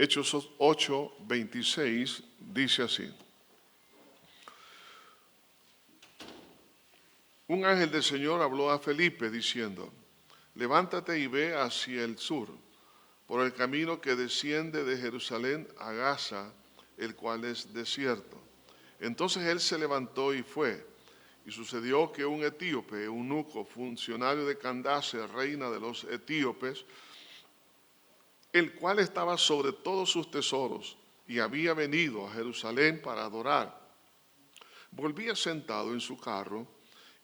Hechos 8:26 dice así. Un ángel del Señor habló a Felipe diciendo, levántate y ve hacia el sur, por el camino que desciende de Jerusalén a Gaza, el cual es desierto. Entonces él se levantó y fue. Y sucedió que un etíope, eunuco, funcionario de Candace, reina de los etíopes, el cual estaba sobre todos sus tesoros y había venido a Jerusalén para adorar, volvía sentado en su carro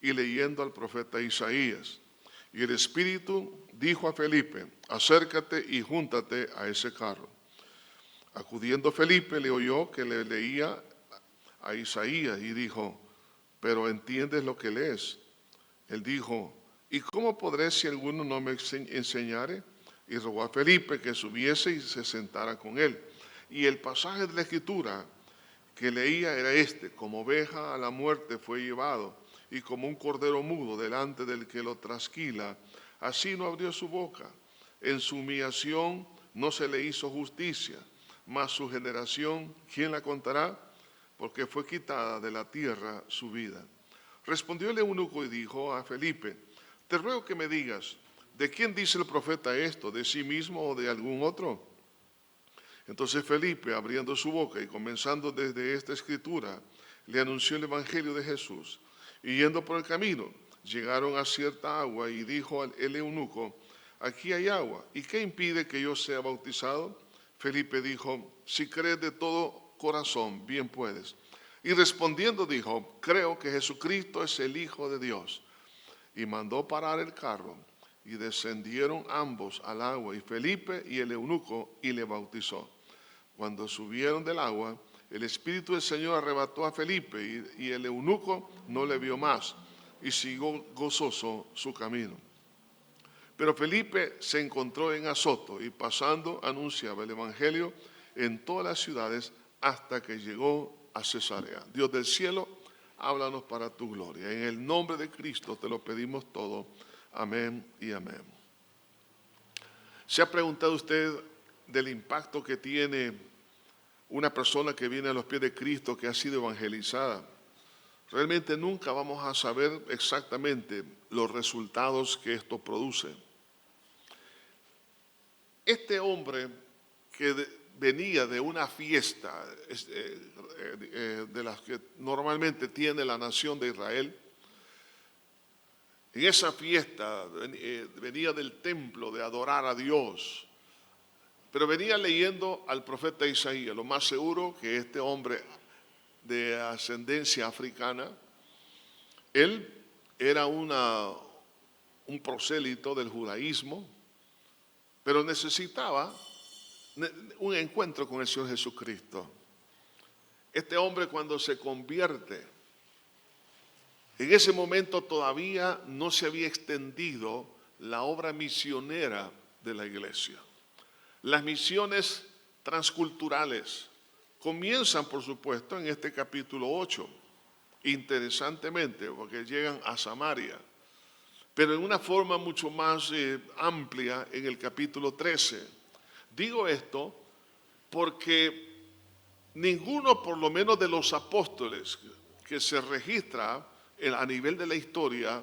y leyendo al profeta Isaías. Y el Espíritu dijo a Felipe, acércate y júntate a ese carro. Acudiendo Felipe le oyó que le leía a Isaías y dijo, pero ¿entiendes lo que lees? Él dijo, ¿y cómo podré si alguno no me enseñare? Y rogó a Felipe que subiese y se sentara con él. Y el pasaje de la Escritura que leía era este, como oveja a la muerte fue llevado, y como un cordero mudo delante del que lo trasquila, así no abrió su boca. En su humillación no se le hizo justicia, mas su generación, ¿quién la contará? Porque fue quitada de la tierra su vida. Respondió el eunuco y dijo a Felipe, te ruego que me digas, ¿de quién dice el profeta esto? ¿De sí mismo o de algún otro? Entonces Felipe, abriendo su boca y comenzando desde esta escritura, le anunció el evangelio de Jesús. Y yendo por el camino, llegaron a cierta agua y dijo el eunuco, aquí hay agua, ¿y qué impide que yo sea bautizado? Felipe dijo, si crees de todo corazón, bien puedes. Y respondiendo dijo, creo que Jesucristo es el Hijo de Dios. Y mandó parar el carro, y descendieron ambos al agua, y Felipe y el eunuco, y le bautizó. Cuando subieron del agua, el Espíritu del Señor arrebató a Felipe, y el eunuco no le vio más, y siguió gozoso su camino. Pero Felipe se encontró en Azoto, y pasando anunciaba el evangelio en todas las ciudades hasta que llegó a Cesarea. Dios del cielo, háblanos para tu gloria. En el nombre de Cristo te lo pedimos todo. Amén y amén. ¿Se ha preguntado usted del impacto que tiene una persona que viene a los pies de Cristo, que ha sido evangelizada? Realmente nunca vamos a saber exactamente los resultados que esto produce. Este hombre que venía de una fiesta de las que normalmente tiene la nación de Israel, en esa fiesta venía del templo de adorar a Dios, pero venía leyendo al profeta Isaías. Lo más seguro que este hombre de ascendencia africana, él era un prosélito del judaísmo, pero necesitaba un encuentro con el Señor Jesucristo. Este hombre, cuando se convierte, en ese momento todavía no se había extendido la obra misionera de la iglesia. Las misiones transculturales comienzan, por supuesto, en este capítulo 8, interesantemente, porque llegan a Samaria, pero en una forma mucho más amplia en el capítulo 13. Digo esto porque ninguno, por lo menos de los apóstoles que se registra a nivel de la historia,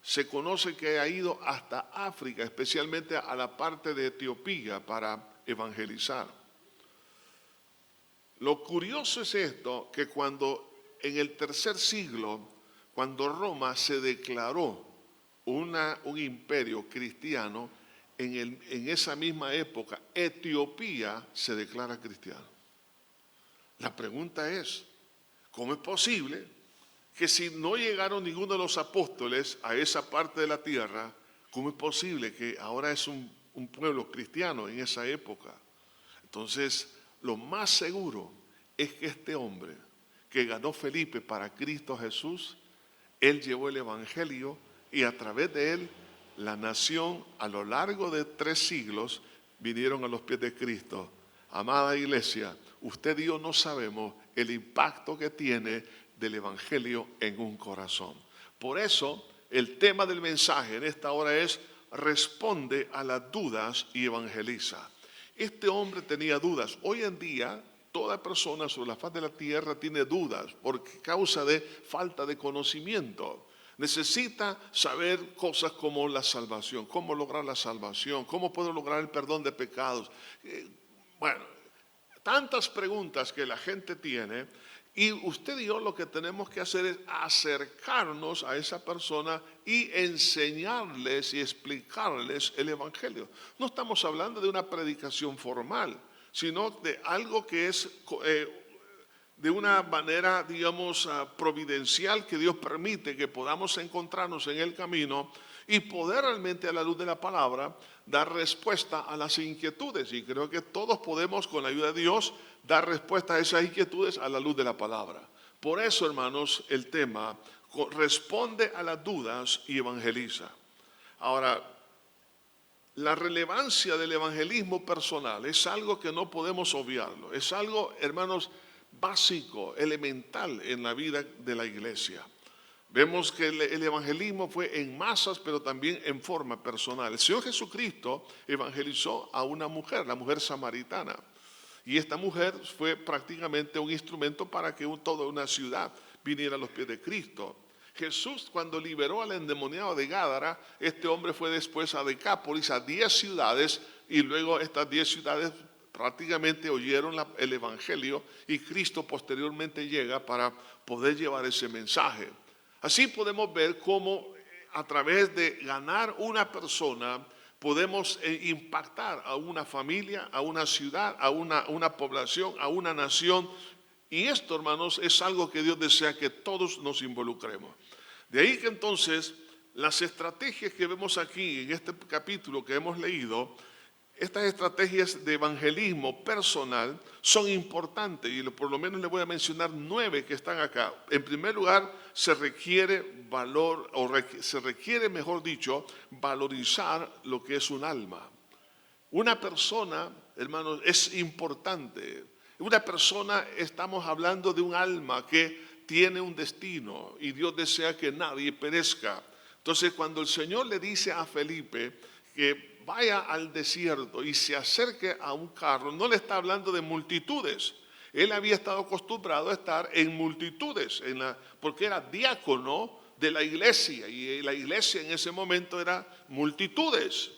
se conoce que ha ido hasta África, especialmente a la parte de Etiopía, para evangelizar. Lo curioso es esto, que cuando en el tercer siglo, cuando Roma se declaró un imperio cristiano, en esa misma época Etiopía se declara cristiano. La pregunta es, ¿cómo es posible que si no llegaron ninguno de los apóstoles a esa parte de la tierra, cómo es posible que ahora es un pueblo cristiano en esa época? Entonces, lo más seguro es que este hombre que ganó Felipe para Cristo Jesús, él llevó el evangelio y a través de él la nación a lo largo de 3 siglos vinieron a los pies de Cristo. Amada iglesia, usted y yo no sabemos el impacto que tiene del evangelio en un corazón. Por eso el tema del mensaje en esta hora es responde a las dudas y evangeliza. Este hombre tenía dudas. Hoy en día, toda persona sobre la faz de la tierra tiene dudas por causa de falta de conocimiento. Necesita saber cosas como la salvación, cómo lograr la salvación, cómo puedo lograr el perdón de pecados. Bueno, tantas preguntas que la gente tiene, y usted y yo lo que tenemos que hacer es acercarnos a esa persona y enseñarles y explicarles el Evangelio. No estamos hablando de una predicación formal, sino de algo que es de una manera, digamos, providencial, que Dios permite que podamos encontrarnos en el camino y poder realmente, a la luz de la palabra, dar respuesta a las inquietudes. Y creo que todos podemos, con la ayuda de Dios, dar respuesta a esas inquietudes a la luz de la palabra. Por eso, hermanos, el tema responde a las dudas y evangeliza. Ahora, la relevancia del evangelismo personal es algo que no podemos obviarlo. Es algo, hermanos, básico, elemental en la vida de la iglesia. Vemos que el evangelismo fue en masas, pero también en forma personal. El Señor Jesucristo evangelizó a una mujer, la mujer samaritana. Y esta mujer fue prácticamente un instrumento para que toda una ciudad viniera a los pies de Cristo. Jesús, cuando liberó al endemoniado de Gádara, este hombre fue después a Decápolis, a 10 ciudades, y luego estas 10 ciudades prácticamente oyeron el evangelio, y Cristo posteriormente llega para poder llevar ese mensaje. Así podemos ver cómo a través de ganar una persona podemos impactar a una familia, a una ciudad, a una población, a una nación. Y esto, hermanos, es algo que Dios desea que todos nos involucremos. De ahí que entonces las estrategias que vemos aquí en este capítulo que hemos leído, estas estrategias de evangelismo personal son importantes, y por lo menos le voy a mencionar 9 que están acá. En primer lugar, se requiere valor, se requiere, mejor dicho, valorizar lo que es un alma. Una persona, hermanos, es importante. Una persona, estamos hablando de un alma que tiene un destino, y Dios desea que nadie perezca. Entonces, cuando el Señor le dice a Felipe que vaya al desierto y se acerque a un carro, no le está hablando de multitudes. Él había estado acostumbrado a estar en multitudes, porque era diácono de la iglesia, y la iglesia en ese momento era multitudes.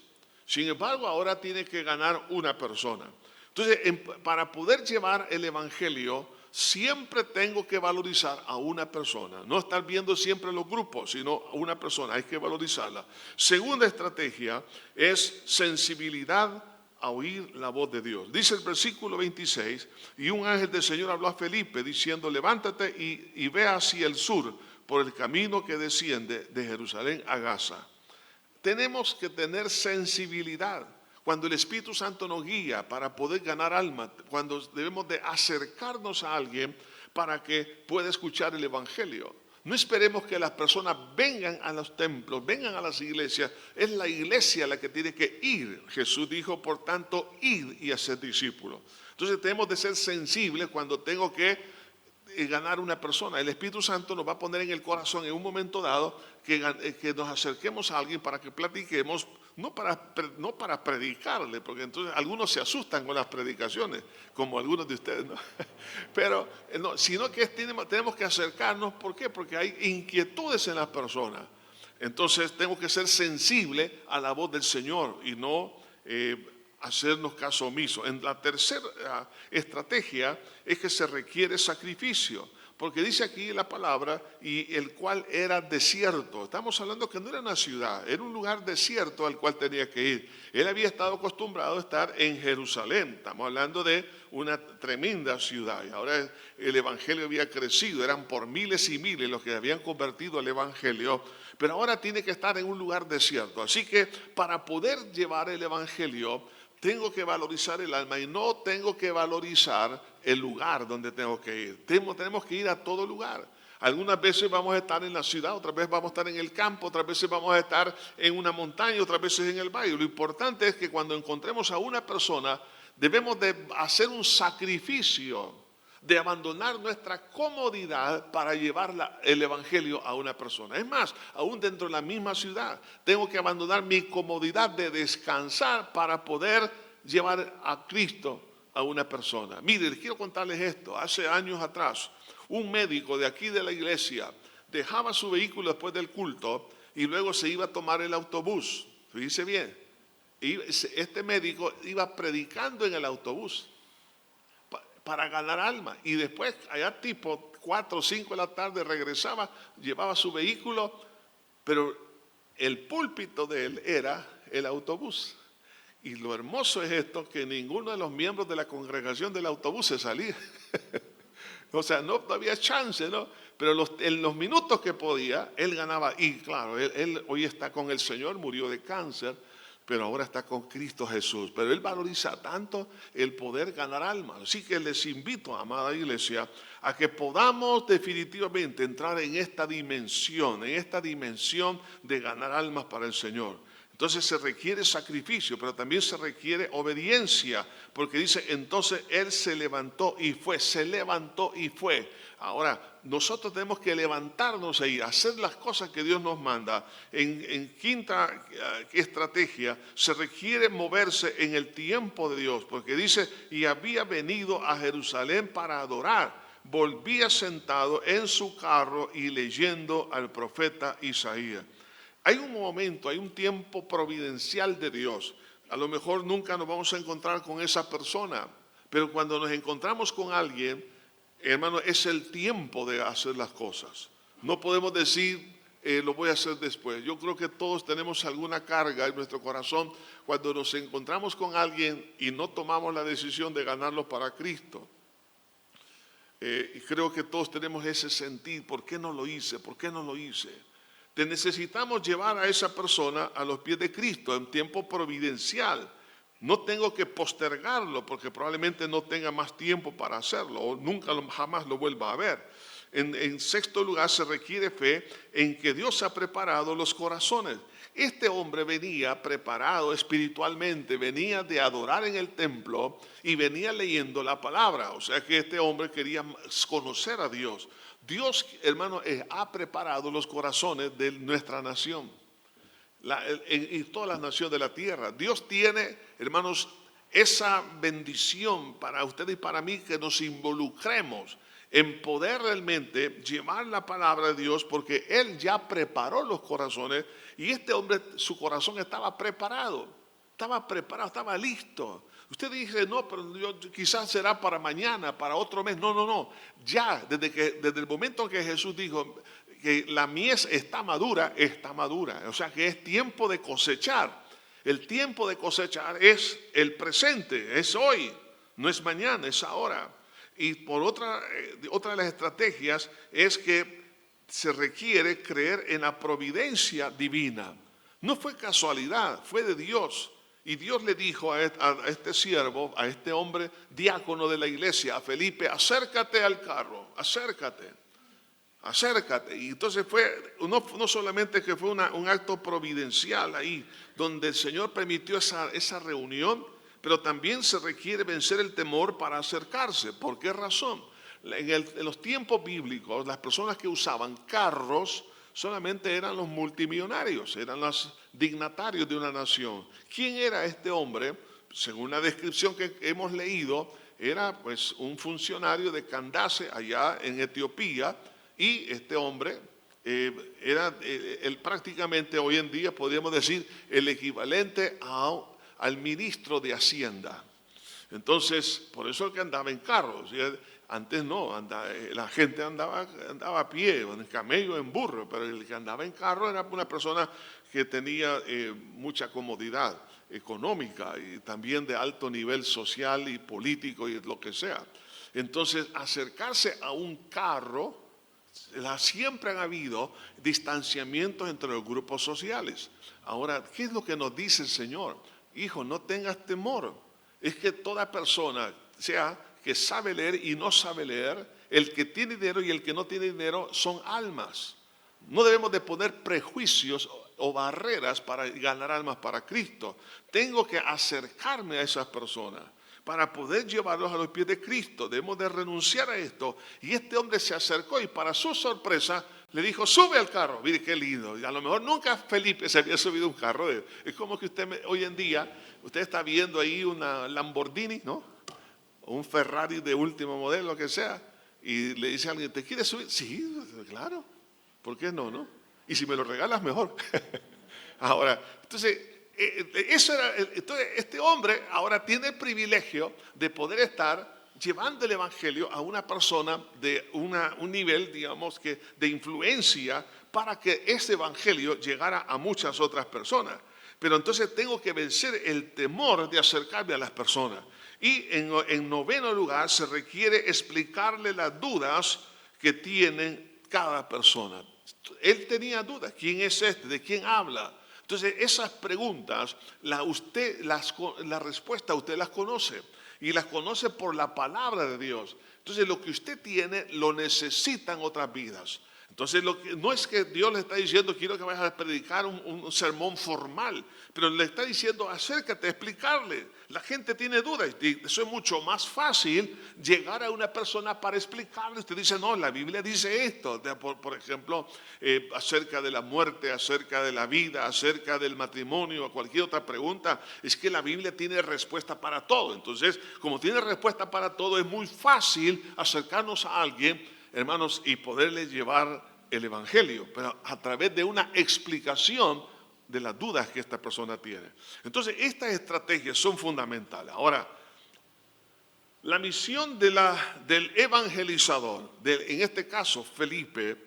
Sin embargo, ahora tiene que ganar una persona. Entonces, para poder llevar el evangelio, siempre tengo que valorizar a una persona. No estar viendo siempre los grupos, sino a una persona, hay que valorizarla. Segunda estrategia es sensibilidad a oír la voz de Dios. Dice el versículo 26, y un ángel del Señor habló a Felipe diciendo, levántate y ve hacia el sur por el camino que desciende de Jerusalén a Gaza. Tenemos que tener sensibilidad. Cuando el Espíritu Santo nos guía para poder ganar alma, cuando debemos de acercarnos a alguien para que pueda escuchar el Evangelio. No esperemos que las personas vengan a los templos, vengan a las iglesias. Es la iglesia la que tiene que ir. Jesús dijo, por tanto, id y hacer discípulos. Entonces tenemos de ser sensibles cuando tengo que ganar una persona. El Espíritu Santo nos va a poner en el corazón en un momento dado que nos acerquemos a alguien para que platiquemos, no para predicarle, porque entonces algunos se asustan con las predicaciones, como algunos de ustedes, ¿no? Pero no, sino que tenemos que acercarnos. ¿Por qué? Porque hay inquietudes en las personas. Entonces tengo que ser sensible a la voz del Señor y no hacernos caso omiso. En la tercera estrategia es que se requiere sacrificio, porque dice aquí la palabra, y el cual era desierto. Estamos hablando que no era una ciudad, era un lugar desierto al cual tenía que ir. Él había estado acostumbrado a estar en Jerusalén. Estamos hablando de una tremenda ciudad, y ahora el evangelio había crecido, eran por miles y miles los que habían convertido al evangelio, pero ahora tiene que estar en un lugar desierto. Así que para poder llevar el evangelio, tengo que valorizar el alma, y no tengo que valorizar el lugar donde tengo que ir. Tenemos que ir a todo lugar. Algunas veces vamos a estar en la ciudad, otras veces vamos a estar en el campo, otras veces vamos a estar en una montaña, otras veces en el valle. Lo importante es que cuando encontremos a una persona, debemos de hacer un sacrificio, de abandonar nuestra comodidad para llevar el evangelio a una persona. Es más, aún dentro de la misma ciudad, tengo que abandonar mi comodidad de descansar para poder llevar a Cristo a una persona. Mire, les quiero contarles esto. Hace años atrás, un médico de aquí de la iglesia dejaba su vehículo después del culto y luego se iba a tomar el autobús. Fíjense bien, este médico iba predicando en el autobús para ganar alma. Y después, allá tipo 4 o 5 de la tarde, regresaba, llevaba su vehículo, pero el púlpito de él era el autobús. Y lo hermoso es esto, que ninguno de los miembros de la congregación del autobús se salía. O sea, no había chance, ¿no? Pero en los minutos que podía, él ganaba. Y claro, él hoy está con el Señor, murió de cáncer, pero ahora está con Cristo Jesús. Pero él valoriza tanto el poder ganar almas. Así que les invito, amada iglesia, a que podamos definitivamente entrar en esta dimensión de ganar almas para el Señor. Entonces se requiere sacrificio, pero también se requiere obediencia, porque dice, entonces él se levantó y fue. Ahora, nosotros tenemos que levantarnos e ir, hacer las cosas que Dios nos manda. En quinta estrategia, se requiere moverse en el tiempo de Dios, porque dice, y había venido a Jerusalén para adorar. Volvía sentado en su carro y leyendo al profeta Isaías. Hay un momento, hay un tiempo providencial de Dios. A lo mejor nunca nos vamos a encontrar con esa persona, pero cuando nos encontramos con alguien, hermano, es el tiempo de hacer las cosas. No podemos decir, lo voy a hacer después. Yo creo que todos tenemos alguna carga en nuestro corazón cuando nos encontramos con alguien y no tomamos la decisión de ganarlos para Cristo. Y creo que todos tenemos ese sentir, ¿por qué no lo hice? ¿Por qué no lo hice? Necesitamos llevar a esa persona a los pies de Cristo en tiempo providencial. No tengo que postergarlo porque probablemente no tenga más tiempo para hacerlo o nunca jamás lo vuelva a ver. En sexto lugar, se requiere fe en que Dios ha preparado los corazones. Este hombre venía preparado espiritualmente, venía de adorar en el templo y venía leyendo la palabra. O sea que este hombre quería conocer a Dios. Dios, hermano, ha preparado los corazones de nuestra nación y todas las naciones de la tierra. Dios tiene, hermanos, esa bendición para usted y para mí, que nos involucremos en poder realmente llevar la palabra de Dios, porque Él ya preparó los corazones y este hombre, su corazón estaba preparado, estaba listo. Usted dice, no, pero quizás será para mañana, para otro mes. No. Ya, desde el momento en que Jesús dijo que la mies está madura. O sea que es tiempo de cosechar. El tiempo de cosechar es el presente, es hoy, no es mañana, es ahora. Y por otra de las estrategias es que se requiere creer en la providencia divina. No fue casualidad, fue de Dios. Y Dios le dijo a este siervo, a este hombre diácono de la iglesia, a Felipe, acércate al carro, acércate. Y entonces fue, no solamente que fue un acto providencial ahí, donde el Señor permitió esa reunión, pero también se requiere vencer el temor para acercarse. ¿Por qué razón? En los tiempos bíblicos, las personas que usaban carros solamente eran los multimillonarios, eran los dignatarios de una nación. ¿Quién era este hombre? Según la descripción que hemos leído, era pues un funcionario de Candace allá en Etiopía, y este hombre era prácticamente hoy en día podríamos decir el equivalente al ministro de Hacienda. Entonces, por eso el que andaba en carros. Antes no, la gente andaba a pie, en camello, en burro, pero el que andaba en carro era una persona que tenía mucha comodidad económica y también de alto nivel social y político y lo que sea. Entonces, acercarse a un carro, siempre han habido distanciamientos entre los grupos sociales. Ahora, ¿qué es lo que nos dice el Señor? Hijo, no tengas temor. Es que toda persona, sea que sabe leer y no sabe leer, el que tiene dinero y el que no tiene dinero son almas. No debemos de poner prejuicios o barreras para ganar almas para Cristo. Tengo que acercarme a esas personas para poder llevarlos a los pies de Cristo. Debemos de renunciar a esto. Y este hombre se acercó y para su sorpresa le dijo, sube al carro. Mire qué lindo. Y a lo mejor nunca Felipe se había subido a un carro. Es como que usted hoy en día usted está viendo ahí una Lamborghini, ¿no? O un Ferrari de último modelo, lo que sea, y le dice a alguien, ¿te quieres subir? Sí, claro, ¿por qué no, no? Y si me lo regalas, mejor. Ahora, entonces, entonces, este hombre ahora tiene el privilegio de poder estar llevando el evangelio a una persona de un nivel, digamos, de influencia para que ese evangelio llegara a muchas otras personas. Pero entonces tengo que vencer el temor de acercarme a las personas. Y en noveno lugar se requiere explicarle las dudas que tienen cada persona. Él tenía dudas. ¿Quién es este? ¿De quién habla? Entonces esas preguntas, la respuesta usted las conoce. Y las conoce por la palabra de Dios. Entonces lo que usted tiene lo necesitan otras vidas. Entonces no es que Dios le está diciendo quiero que vayas a predicar un sermón formal, pero le está diciendo acércate a explicarle. La gente tiene dudas y eso es mucho más fácil llegar a una persona para explicarle. Usted dice no, la Biblia dice esto, por ejemplo, acerca de la muerte, acerca de la vida, acerca del matrimonio, cualquier otra pregunta. Es que la Biblia tiene respuesta para todo. Entonces, como tiene respuesta para todo, es muy fácil acercarnos a alguien, hermanos, y poderles llevar el evangelio, pero a través de una explicación de las dudas que esta persona tiene. Entonces, estas estrategias son fundamentales. Ahora, la misión del evangelizador, en este caso Felipe,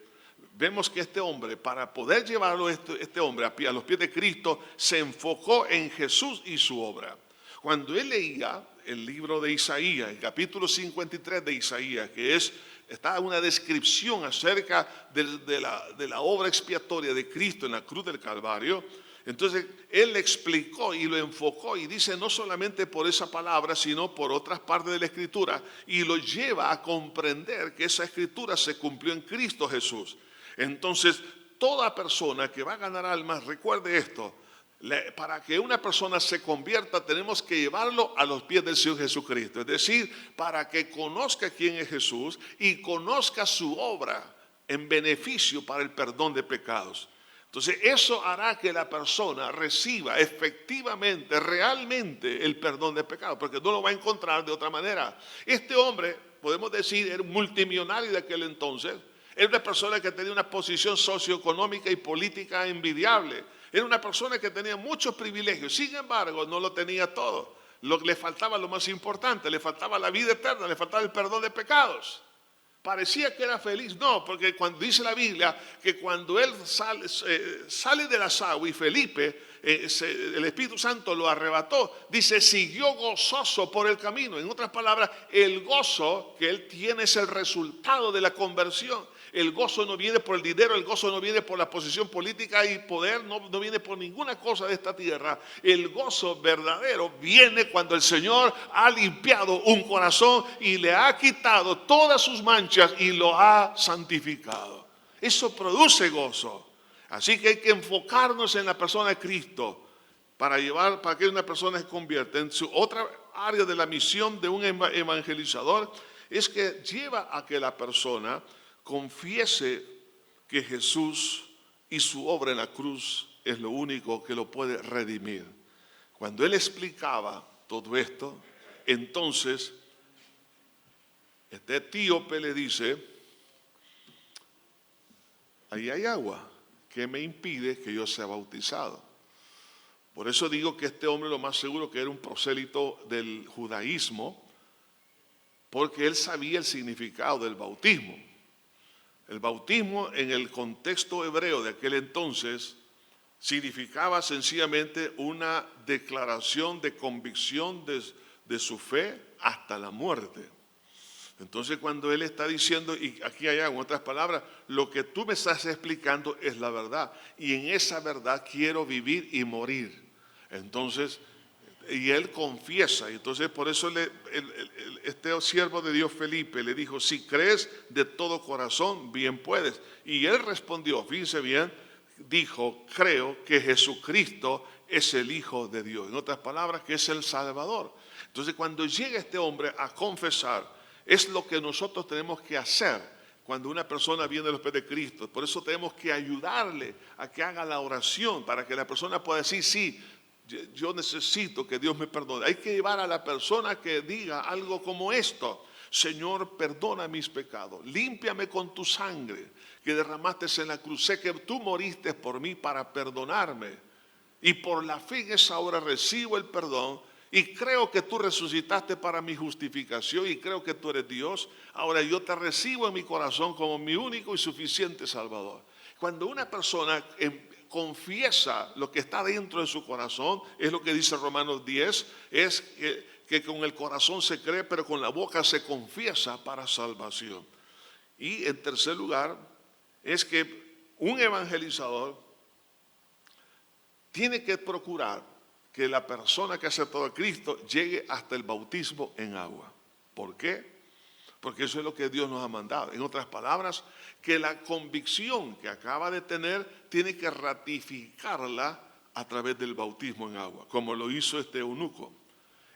vemos que este hombre, para poder llevarlo este hombre a los pies de Cristo, se enfocó en Jesús y su obra. Cuando él leía el libro de Isaías, el capítulo 53 de Isaías, está una descripción acerca de la obra expiatoria de Cristo en la cruz del Calvario. Entonces él le explicó y lo enfocó y dice no solamente por esa palabra sino por otras partes de la escritura, y lo lleva a comprender que esa escritura se cumplió en Cristo Jesús. Entonces toda persona que va a ganar almas, recuerde esto: para que una persona se convierta tenemos que llevarlo a los pies del Señor Jesucristo. Es decir, para que conozca quién es Jesús y conozca su obra en beneficio para el perdón de pecados. Entonces eso hará que la persona reciba efectivamente, realmente el perdón de pecados, porque no lo va a encontrar de otra manera. Este hombre, podemos decir, era un multimillonario de aquel entonces. Era una persona que tenía una posición socioeconómica y política envidiable. Era una persona que tenía muchos privilegios, sin embargo no lo tenía todo. Le faltaba lo más importante, le faltaba la vida eterna, le faltaba el perdón de pecados. Parecía que era feliz, no, porque cuando dice la Biblia que cuando él sale de las aguas y Felipe, el Espíritu Santo lo arrebató, dice siguió gozoso por el camino. En otras palabras, el gozo que él tiene es el resultado de la conversión. El gozo no viene por el dinero, el gozo no viene por la posición política y poder, no viene por ninguna cosa de esta tierra. El gozo verdadero viene cuando el Señor ha limpiado un corazón y le ha quitado todas sus manchas y lo ha santificado. Eso produce gozo. Así que hay que enfocarnos en la persona de Cristo para que una persona se convierta. En su otra área de la misión de un evangelizador es que lleva a que la persona confiese que Jesús y su obra en la cruz es lo único que lo puede redimir. Cuando él explicaba todo esto, entonces este etíope le dice: ahí hay agua, ¿qué me impide que yo sea bautizado? Por eso digo que este hombre lo más seguro que era un prosélito del judaísmo, porque él sabía el significado del bautismo. El bautismo en el contexto hebreo de aquel entonces significaba sencillamente una declaración de convicción de su fe hasta la muerte. Entonces cuando él está diciendo, y aquí hay en otras palabras, lo que tú me estás explicando es la verdad, y en esa verdad quiero vivir y morir. Entonces, y él confiesa, y entonces por eso este siervo de Dios Felipe le dijo: si crees de todo corazón, bien puedes. Y él respondió, fíjense bien, dijo: creo que Jesucristo es el Hijo de Dios. En otras palabras, que es el Salvador. Entonces cuando llega este hombre a confesar, es lo que nosotros tenemos que hacer cuando una persona viene a los pies de Cristo. Por eso tenemos que ayudarle a que haga la oración, para que la persona pueda decir: sí, yo necesito que Dios me perdone. Hay que llevar a la persona que diga algo como esto: Señor, perdona mis pecados, límpiame con tu sangre que derramaste en la cruz. Sé que tú moriste por mí para perdonarme, y por la fe en esa hora recibo el perdón, y creo que tú resucitaste para mi justificación, y creo que tú eres Dios. Ahora yo te recibo en mi corazón como mi único y suficiente Salvador. Cuando una persona confiesa lo que está dentro de su corazón, es lo que dice Romanos 10, es que con el corazón se cree, pero con la boca se confiesa para salvación. Y en tercer lugar, es que un evangelizador tiene que procurar que la persona que ha aceptado a Cristo llegue hasta el bautismo en agua. ¿Por qué? Porque eso es lo que Dios nos ha mandado. En otras palabras, que la convicción que acaba de tener tiene que ratificarla a través del bautismo en agua, como lo hizo este eunuco.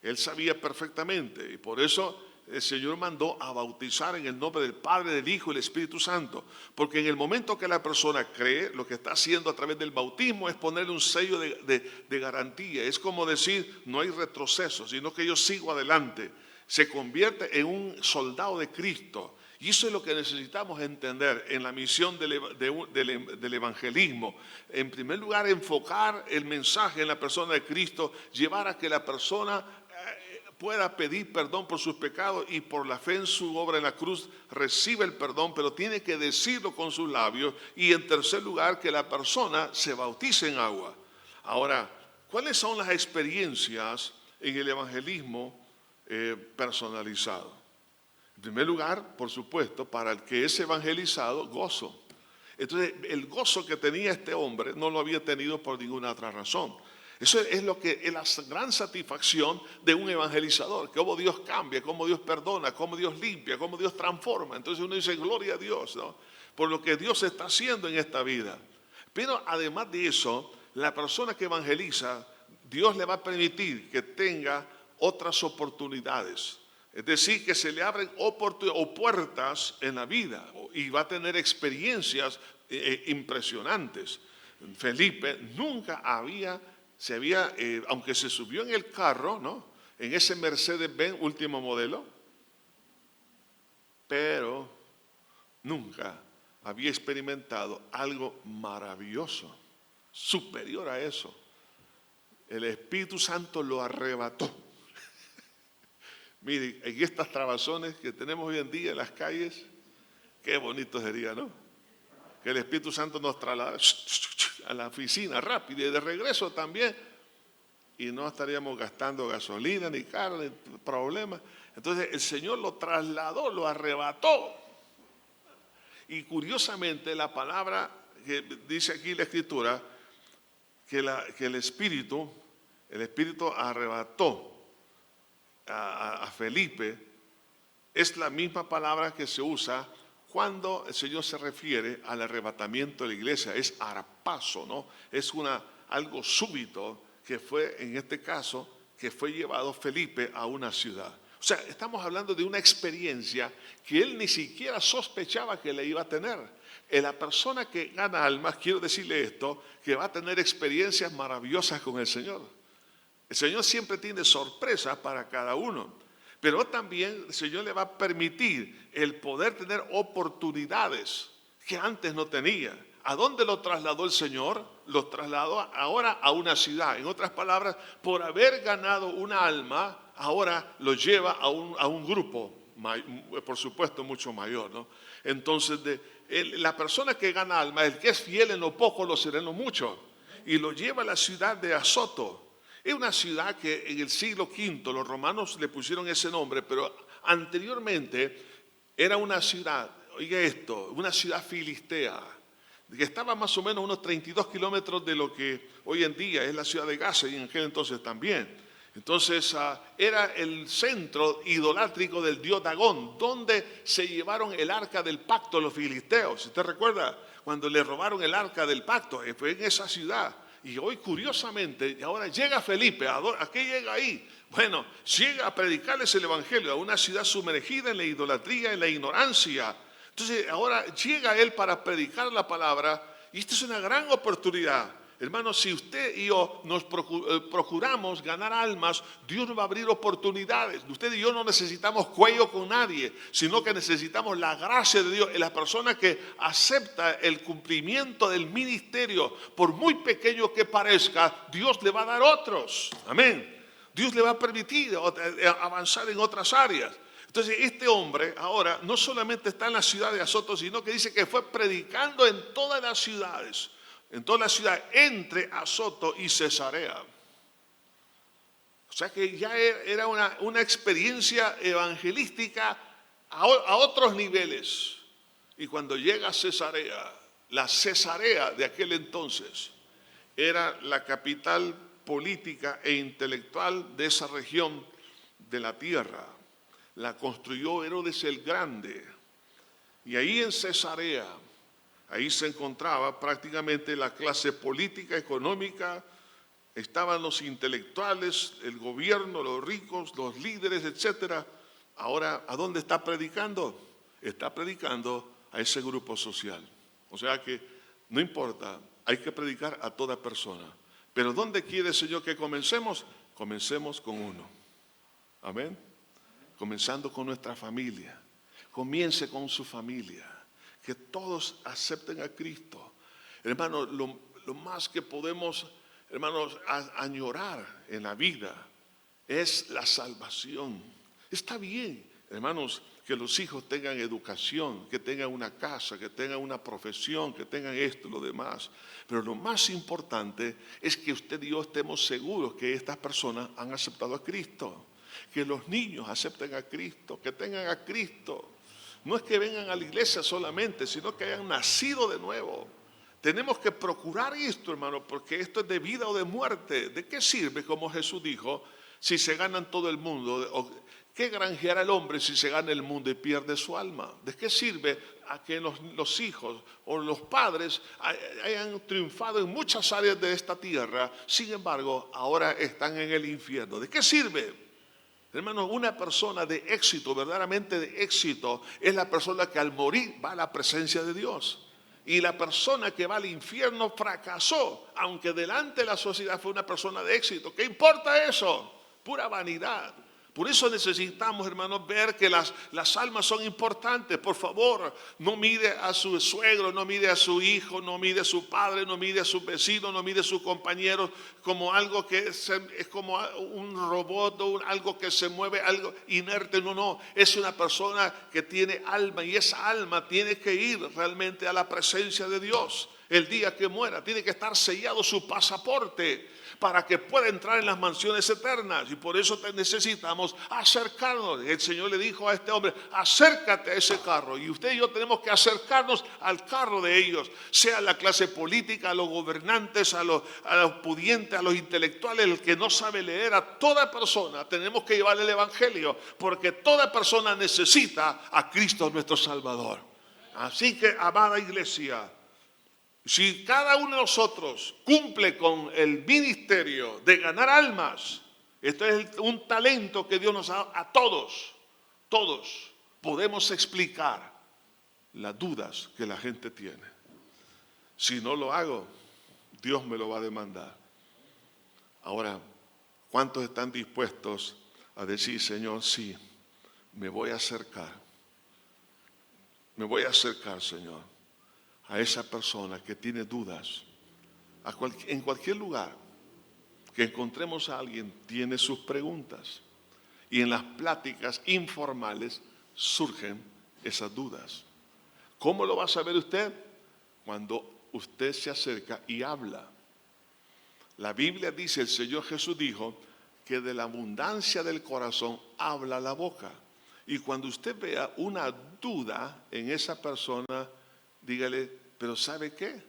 Él sabía perfectamente, y por eso el Señor mandó a bautizar en el nombre del Padre, del Hijo y del Espíritu Santo. Porque en el momento que la persona cree, lo que está haciendo a través del bautismo es ponerle un sello de garantía. Es como decir, no hay retroceso, sino que yo sigo adelante. Se convierte en un soldado de Cristo. Y eso es lo que necesitamos entender en la misión del evangelismo. En primer lugar, enfocar el mensaje en la persona de Cristo, llevar a que la persona pueda pedir perdón por sus pecados, y por la fe en su obra en la cruz recibe el perdón, pero tiene que decirlo con sus labios. Y en tercer lugar, que la persona se bautice en agua. Ahora, ¿cuáles son las experiencias en el evangelismo personalizado? En primer lugar, por supuesto, para el que es evangelizado, gozo. Entonces, el gozo que tenía este hombre no lo había tenido por ninguna otra razón. Eso es lo que es la gran satisfacción de un evangelizador: cómo Dios cambia, cómo Dios perdona, cómo Dios limpia, cómo Dios transforma. Entonces uno dice, gloria a Dios, ¿no?, por lo que Dios está haciendo en esta vida. Pero además de eso, la persona que evangeliza, Dios le va a permitir que tenga otras oportunidades. Es decir, que se le abren puertas en la vida, y va a tener experiencias impresionantes. Felipe nunca aunque se subió en el carro, ¿no?, en ese Mercedes-Benz último modelo, pero nunca había experimentado algo maravilloso, superior a eso. El Espíritu Santo lo arrebató. Mire, en estas trabazones que tenemos hoy en día en las calles, qué bonito sería, ¿no?, que el Espíritu Santo nos trasladara a la oficina rápido y de regreso también, y no estaríamos gastando gasolina, ni carne, ni problemas. Entonces el Señor lo trasladó, lo arrebató. Y curiosamente la palabra que dice aquí la Escritura, que el Espíritu arrebató a Felipe, es la misma palabra que se usa cuando el Señor se refiere al arrebatamiento de la iglesia. Es arpazo, ¿no? Es algo súbito, que fue en este caso, que fue llevado Felipe a una ciudad. O sea, estamos hablando de una experiencia que él ni siquiera sospechaba que le iba a tener. La persona que gana almas, quiero decirle esto, que va a tener experiencias maravillosas con el Señor. El Señor siempre tiene sorpresas para cada uno. Pero también el Señor le va a permitir el poder tener oportunidades que antes no tenía. ¿A dónde lo trasladó el Señor? Lo trasladó ahora a una ciudad. En otras palabras, por haber ganado una alma, ahora lo lleva a un grupo, por supuesto, mucho mayor, ¿no? Entonces, la persona que gana alma, el que es fiel en lo poco, lo será en lo mucho. Y lo lleva a la ciudad de Azoto. Es una ciudad que en el siglo V los romanos le pusieron ese nombre, pero anteriormente era una ciudad, oiga esto, una ciudad filistea, que estaba más o menos unos 32 kilómetros de lo que hoy en día es la ciudad de Gaza, y en aquel entonces también. Entonces era el centro idolátrico del dios Dagón, donde se llevaron el arca del pacto los filisteos. ¿Usted recuerda cuando le robaron el arca del pacto? Fue en esa ciudad. Y hoy, curiosamente, ahora llega Felipe. ¿A qué llega ahí? Bueno, llega a predicarles el evangelio a una ciudad sumergida en la idolatría, en la ignorancia. Entonces ahora llega él para predicar la palabra, y esta es una gran oportunidad. Hermanos, si usted y yo nos procuramos ganar almas, Dios nos va a abrir oportunidades. Usted y yo no necesitamos cuello con nadie, sino que necesitamos la gracia de Dios. En la persona que acepta el cumplimiento del ministerio, por muy pequeño que parezca, Dios le va a dar otros. Amén. Dios le va a permitir avanzar en otras áreas. Entonces este hombre ahora no solamente está en la ciudad de Azoto, sino que dice que fue predicando en todas las ciudades. En toda la ciudad, entre Azoto y Cesarea. O sea que ya era una experiencia evangelística a otros niveles. Y cuando llega a Cesarea, la Cesarea de aquel entonces era la capital política e intelectual de esa región de la tierra. La construyó Herodes el Grande. Y ahí en Cesarea, ahí se encontraba prácticamente la clase política, económica, estaban los intelectuales, el gobierno, los ricos, los líderes, etc. Ahora, ¿a dónde está predicando? Está predicando a ese grupo social. O sea que no importa, hay que predicar a toda persona. Pero ¿dónde quiere el Señor que comencemos? Comencemos con uno. Amén. Comenzando con nuestra familia. Comience con su familia. Que todos acepten a Cristo. Hermanos, lo más que podemos, hermanos, añorar en la vida es la salvación. Está bien, hermanos, que los hijos tengan educación, que tengan una casa, que tengan una profesión, que tengan esto y lo demás. Pero lo más importante es que usted y yo estemos seguros que estas personas han aceptado a Cristo. Que los niños acepten a Cristo, que tengan a Cristo. No es que vengan a la iglesia solamente, sino que hayan nacido de nuevo. Tenemos que procurar esto, hermano, porque esto es de vida o de muerte. ¿De qué sirve, como Jesús dijo, si se ganan todo el mundo? ¿Qué granjeará el hombre si se gana el mundo y pierde su alma? ¿De qué sirve a que los hijos o los padres hayan triunfado en muchas áreas de esta tierra, sin embargo, ahora están en el infierno? ¿De qué sirve? Hermano, una persona de éxito, verdaderamente de éxito, es la persona que al morir va a la presencia de Dios. Y la persona que va al infierno fracasó, aunque delante de la sociedad fue una persona de éxito. ¿Qué importa eso? Pura vanidad. Por eso necesitamos, hermanos, ver que las almas son importantes. Por favor, no mire a su suegro, no mire a su hijo, no mire a su padre, no mire a su vecino, no mire a sus compañeros como algo que es como un robot o algo que se mueve, algo inerte. No, es una persona que tiene alma y esa alma tiene que ir realmente a la presencia de Dios. El día que muera tiene que estar sellado su pasaporte para que pueda entrar en las mansiones eternas. Y por eso necesitamos acercarnos. El Señor le dijo a este hombre, acércate a ese carro. Y usted y yo tenemos que acercarnos al carro de ellos, sea la clase política, a los gobernantes, a los pudientes, a los intelectuales, el que no sabe leer. A toda persona tenemos que llevarle el evangelio, porque toda persona necesita a Cristo nuestro Salvador. Así que, amada iglesia, si cada uno de nosotros cumple con el ministerio de ganar almas, esto es un talento que Dios nos da a todos. Todos podemos explicar las dudas que la gente tiene. Si no lo hago, Dios me lo va a demandar. Ahora, ¿cuántos están dispuestos a decir, Señor, sí, me voy a acercar? Me voy a acercar, Señor, a esa persona que tiene dudas. En cualquier lugar que encontremos a alguien, tiene sus preguntas. Y en las pláticas informales surgen esas dudas. ¿Cómo lo va a saber usted? Cuando usted se acerca y habla. La Biblia dice, el Señor Jesús dijo, que de la abundancia del corazón habla la boca. Y cuando usted vea una duda en esa persona, dígale, pero ¿sabe qué?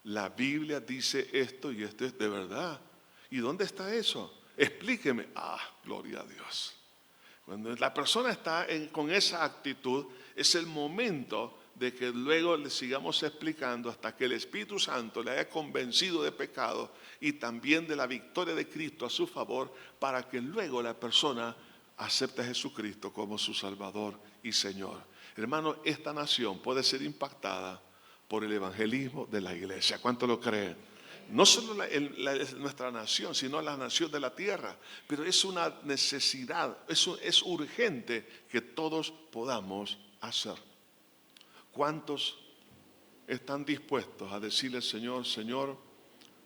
La Biblia dice esto y esto es de verdad. ¿Y dónde está eso? Explíqueme. Gloria a Dios. Cuando la persona está con esa actitud, es el momento de que luego le sigamos explicando hasta que el Espíritu Santo le haya convencido de pecado y también de la victoria de Cristo a su favor, para que luego la persona acepte a Jesucristo como su Salvador y Señor. Hermano, esta nación puede ser impactada por el evangelismo de la iglesia. ¿Cuánto lo creen? No solo nuestra nación, sino la nación de la tierra. Pero es una necesidad, es urgente que todos podamos hacer. ¿Cuántos están dispuestos a decirle al Señor, Señor,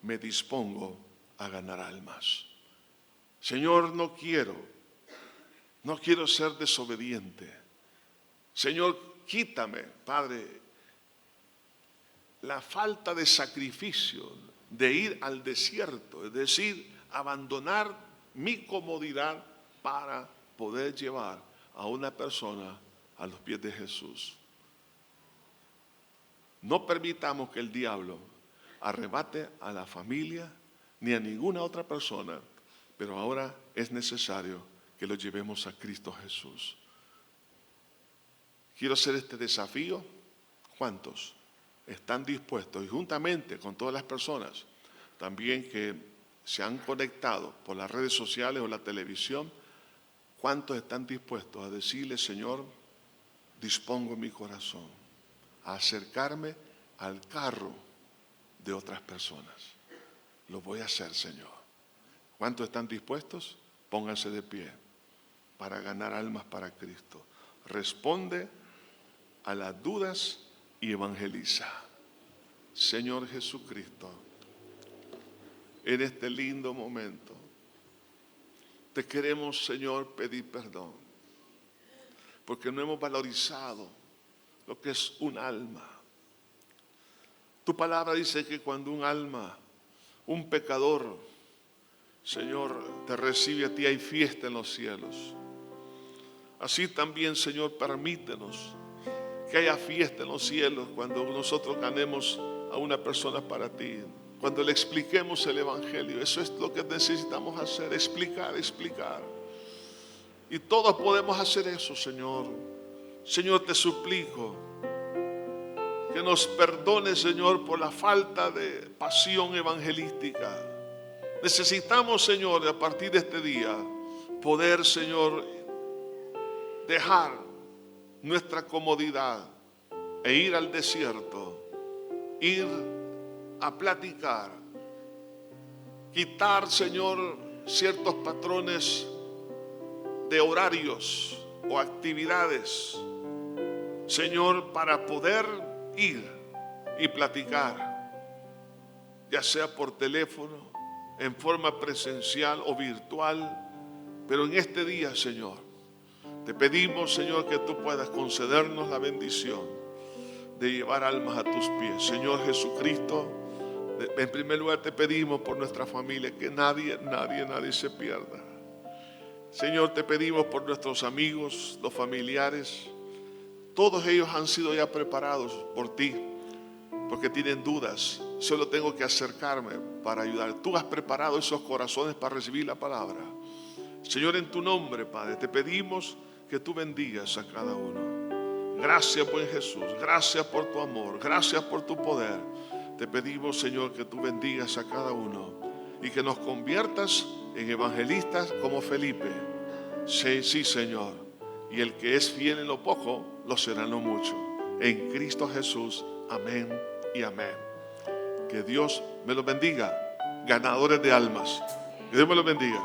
me dispongo a ganar almas? Señor, no quiero ser desobediente. Señor, quítame, Padre, la falta de sacrificio de ir al desierto, es decir, abandonar mi comodidad para poder llevar a una persona a los pies de Jesús. No permitamos que el diablo arrebate a la familia ni a ninguna otra persona, pero ahora es necesario que lo llevemos a Cristo Jesús. Quiero hacer este desafío. ¿Cuántos están dispuestos? Y juntamente con todas las personas también que se han conectado por las redes sociales o la televisión, ¿cuántos están dispuestos a decirle, Señor, dispongo mi corazón a acercarme al carro de otras personas? Lo voy a hacer, Señor. ¿Cuántos están dispuestos? Pónganse de pie para ganar almas para Cristo. Responde a las dudas y evangeliza. Señor Jesucristo, en este lindo momento, te queremos, Señor, pedir perdón, porque no hemos valorizado lo que es un alma. Tu palabra dice que cuando un alma, un pecador, Señor, te recibe a ti, hay fiesta en los cielos. Así también, Señor, permítenos que haya fiesta en los cielos cuando nosotros ganemos a una persona para ti, cuando le expliquemos el Evangelio. Eso es lo que necesitamos hacer, explicar. Y todos podemos hacer eso, Señor. Señor, te suplico que nos perdones, Señor, por la falta de pasión evangelística. Necesitamos, Señor, a partir de este día, poder, Señor, dejar nuestra comodidad e ir al desierto, ir a platicar, quitar, Señor, ciertos patrones de horarios o actividades, Señor, para poder ir y platicar, ya sea por teléfono, en forma presencial o virtual. Pero en este día, Señor, te pedimos, Señor, que tú puedas concedernos la bendición de llevar almas a tus pies. Señor Jesucristo, en primer lugar te pedimos por nuestra familia, que nadie se pierda. Señor, te pedimos por nuestros amigos, los familiares. Todos ellos han sido ya preparados por ti, porque tienen dudas. Solo tengo que acercarme para ayudar. Tú has preparado esos corazones para recibir la palabra. Señor, en tu nombre, Padre, te pedimos que tú bendigas a cada uno. Gracias, buen Jesús. Gracias por tu amor. Gracias por tu poder. Te pedimos, Señor, que tú bendigas a cada uno y que nos conviertas en evangelistas como Felipe. Sí, Señor. Y el que es fiel en lo poco, lo será en lo mucho. En Cristo Jesús. Amén y amén. Que Dios me los bendiga. Ganadores de almas. Que Dios me los bendiga.